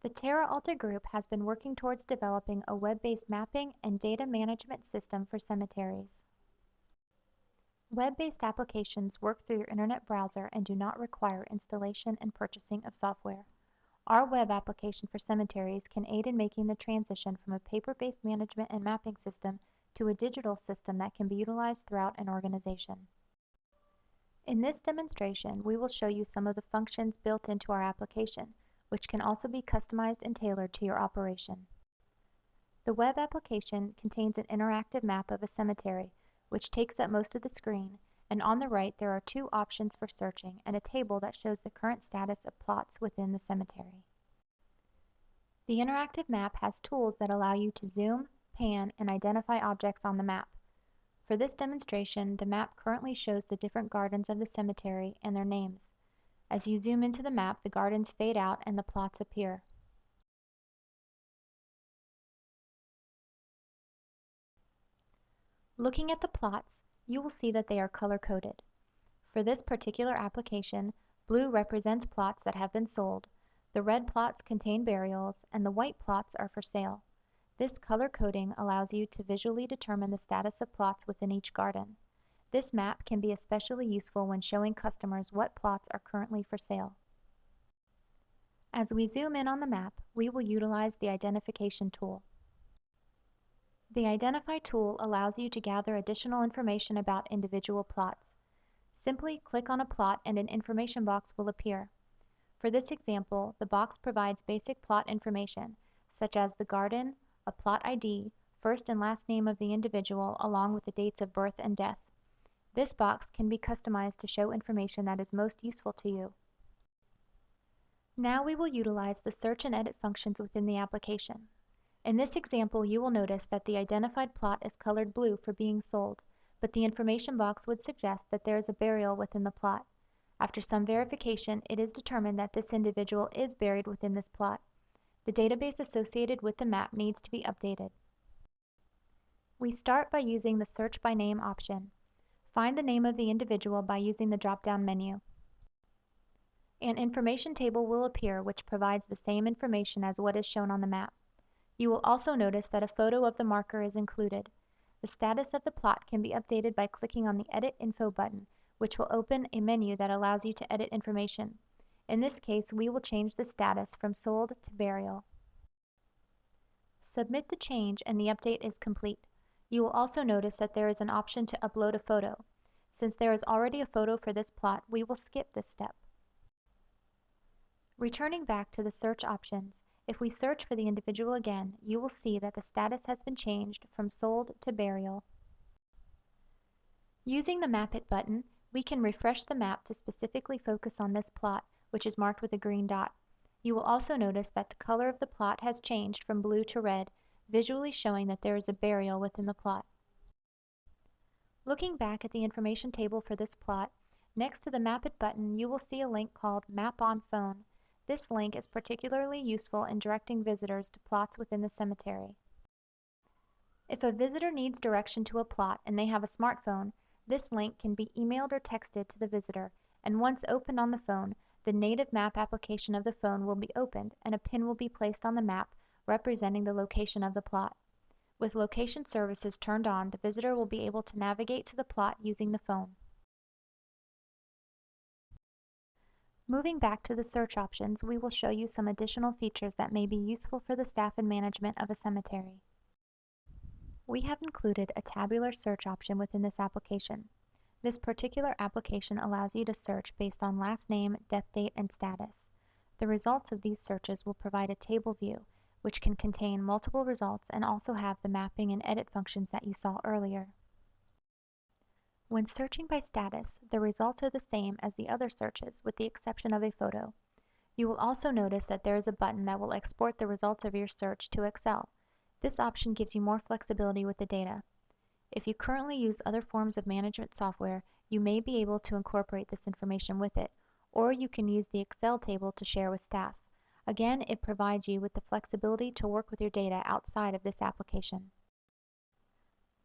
The Terra Alta Group has been working towards developing a web-based mapping and data management system for cemeteries. Web-based applications work through your internet browser and do not require installation and purchasing of software. Our web application for cemeteries can aid in making the transition from a paper-based management and mapping system to a digital system that can be utilized throughout an organization. In this demonstration, we will show you some of the functions built into our application, which can also be customized and tailored to your operation. The web application contains an interactive map of a cemetery, which takes up most of the screen, and on the right there are two options for searching and a table that shows the current status of plots within the cemetery. The interactive map has tools that allow you to zoom, pan, and identify objects on the map. For this demonstration, the map currently shows the different gardens of the cemetery and their names. As you zoom into the map, the gardens fade out and the plots appear. Looking at the plots, you will see that they are color-coded. For this particular application, blue represents plots that have been sold, the red plots contain burials, and the white plots are for sale. This color coding allows you to visually determine the status of plots within each garden. This map can be especially useful when showing customers what plots are currently for sale. As we zoom in on the map, we will utilize the identification tool. The Identify tool allows you to gather additional information about individual plots. Simply click on a plot and an information box will appear. For this example, the box provides basic plot information, such as the garden, a plot ID, first and last name of the individual, along with the dates of birth and death. This box can be customized to show information that is most useful to you. Now we will utilize the search and edit functions within the application. In this example, you will notice that the identified plot is colored blue for being sold, but the information box would suggest that there is a burial within the plot. After some verification, it is determined that this individual is buried within this plot. The database associated with the map needs to be updated. We start by using the Search by Name option. Find the name of the individual by using the drop-down menu. An information table will appear which provides the same information as what is shown on the map. You will also notice that a photo of the marker is included. The status of the plot can be updated by clicking on the Edit Info button, which will open a menu that allows you to edit information. In this case, we will change the status from sold to burial. Submit the change and the update is complete. You will also notice that there is an option to upload a photo. Since there is already a photo for this plot, we will skip this step. Returning back to the search options, if we search for the individual again, you will see that the status has been changed from sold to burial. Using the Map It button, we can refresh the map to specifically focus on this plot, which is marked with a green dot. You will also notice that the color of the plot has changed from blue to red, visually showing that there is a burial within the plot. Looking back at the information table for this plot, next to the Map It button you will see a link called Map on Phone. This link is particularly useful in directing visitors to plots within the cemetery. If a visitor needs direction to a plot and they have a smartphone, this link can be emailed or texted to the visitor, and once opened on the phone, the native map application of the phone will be opened and a pin will be placed on the map representing the location of the plot. With location services turned on, the visitor will be able to navigate to the plot using the phone. Moving back to the search options, we will show you some additional features that may be useful for the staff and management of a cemetery. We have included a tabular search option within this application. This particular application allows you to search based on last name, death date, and status. The results of these searches will provide a table view, which can contain multiple results and also have the mapping and edit functions that you saw earlier. When searching by status, the results are the same as the other searches with the exception of a photo. You will also notice that there is a button that will export the results of your search to Excel. This option gives you more flexibility with the data. If you currently use other forms of management software, you may be able to incorporate this information with it, or you can use the Excel table to share with staff. Again, it provides you with the flexibility to work with your data outside of this application.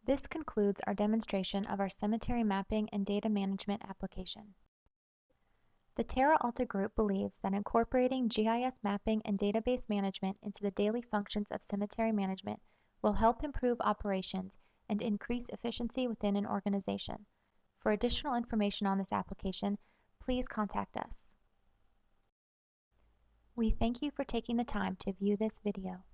This concludes our demonstration of our cemetery mapping and data management application. The Terra Alta Group believes that incorporating GIS mapping and database management into the daily functions of cemetery management will help improve operations and increase efficiency within an organization. For additional information on this application, please contact us. We thank you for taking the time to view this video.